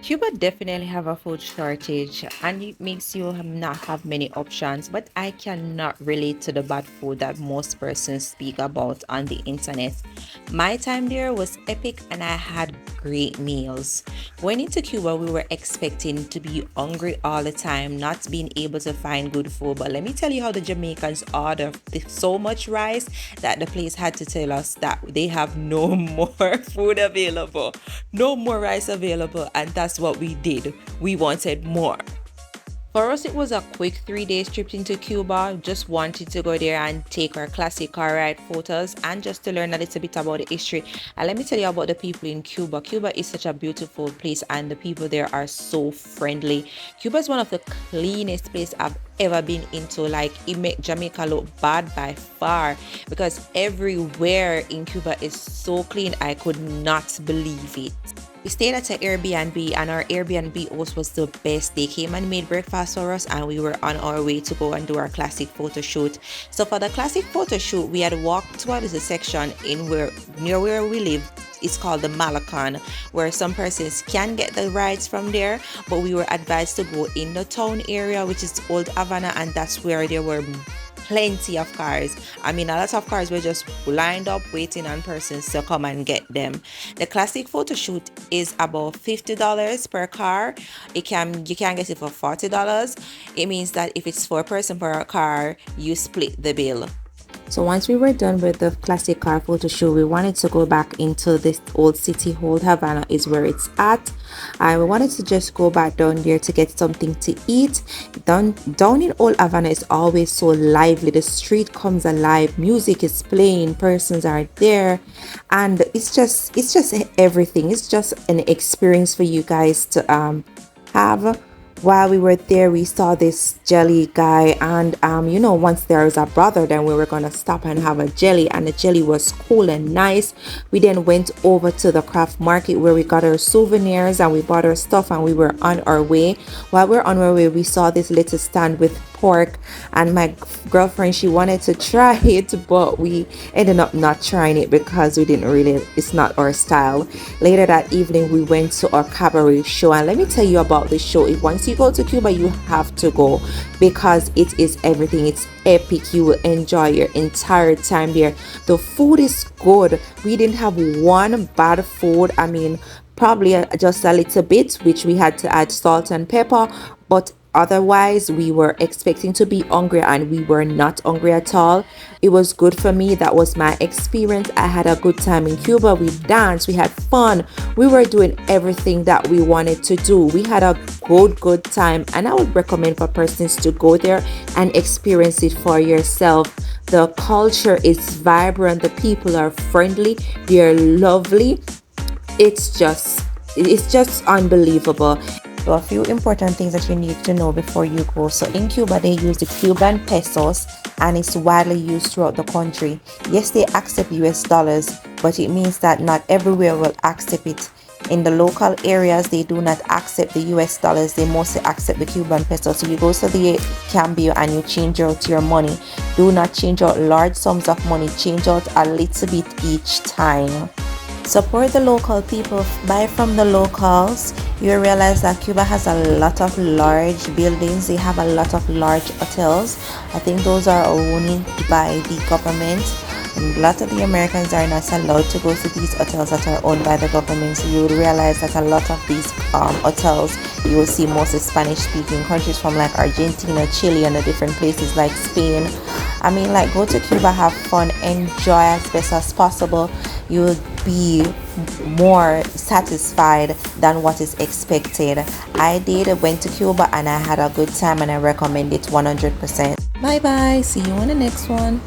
Cuba definitely have a food shortage and it makes you not have many options, but I cannot relate to the bad food that most persons speak about on the internet. My time there was epic and I had great meals. Going into Cuba, we were expecting to be hungry all the time, not being able to find good food. But let me tell you how the Jamaicans order so much rice that the place had to tell us that they have no more food available, no more rice available, and that's what we did. We wanted more. For us, it was a quick 3 days trip into Cuba. Just wanted to go there and take our classic car ride photos and just to learn a little bit about the history. And let me tell you about the people in Cuba. Cuba is such a beautiful place and the people there are so friendly. Cuba is one of the cleanest places I've ever been into. Like, it made Jamaica look bad by far because everywhere in Cuba is so clean. I could not believe it. We stayed at an Airbnb and our Airbnb host was the best. They came and made breakfast for us and we were on our way to go and do our classic photo shoot. So for the classic photo shoot, we had walked to a little section in where near where we live. It's called the Malacan, where some persons can get the rides from there, but we were advised to go in the town area, which is Old Havana, and that's where there were plenty of cars. I mean, a lot of cars were just lined up waiting on persons to come and get them. The classic photo shoot is about $50 per car. You can get it for $40. It means that if it's 4 person per car, you split the bill. So once we were done with the classic car photo shoot, we wanted to go back into this old city. Old Havana is where it's at. I wanted to just go back down there to get something to eat. Down in Old Havana is always so lively. The street comes alive. Music is playing. Persons are there, and it's just everything. It's just an experience for you guys to have. While we were there, we saw this jelly guy, and once there was a brother, then we were gonna stop and have a jelly, and the jelly was cool and nice. We then went over to the craft market where we got our souvenirs and we bought our stuff, and we were on our way. While we were on our way, we saw this little stand with pork, and my girlfriend, she wanted to try it, but we ended up not trying it because we didn't really, it's not our style. Later that evening, we went to our cabaret show, and let me tell you about the show. If once you go to Cuba, you have to go because it is everything. It's epic. You will enjoy your entire time there. The food is good. We didn't have one bad food. I mean, probably just a little bit, which we had to add salt and pepper, but otherwise we were expecting to be hungry and we were not hungry at all. It was good for me. That was my experience. I had a good time in Cuba. We danced, we had fun, we were doing everything that we wanted to do. We had a good time, and I would recommend for persons to go there and experience it for yourself. The culture is vibrant, the people are friendly, they're lovely. It's just unbelievable. So a few important things that you need to know before you go. So in Cuba, they use the Cuban pesos and it's widely used throughout the country. Yes, they accept US dollars, but it means that not everywhere will accept it. In the local areas, they do not accept the US dollars. They mostly accept the Cuban peso. So you go to the cambio and you change out your money. Do not change out large sums of money. Change out a little bit each time. Support the local people, buy from the locals. You realize that Cuba has a lot of large buildings. They have a lot of large hotels. I think those are owned by the government. And a lot of the Americans are not allowed to go to these hotels that are owned by the government. So you would realize that a lot of these hotels, you will see mostly Spanish speaking countries from like Argentina, Chile, and the different places like Spain. I mean, like, go to Cuba, have fun, enjoy as best as possible. You'll be more satisfied than what is expected. Went to Cuba and I had a good time and I recommend it 100%. Bye bye. See you on the next one.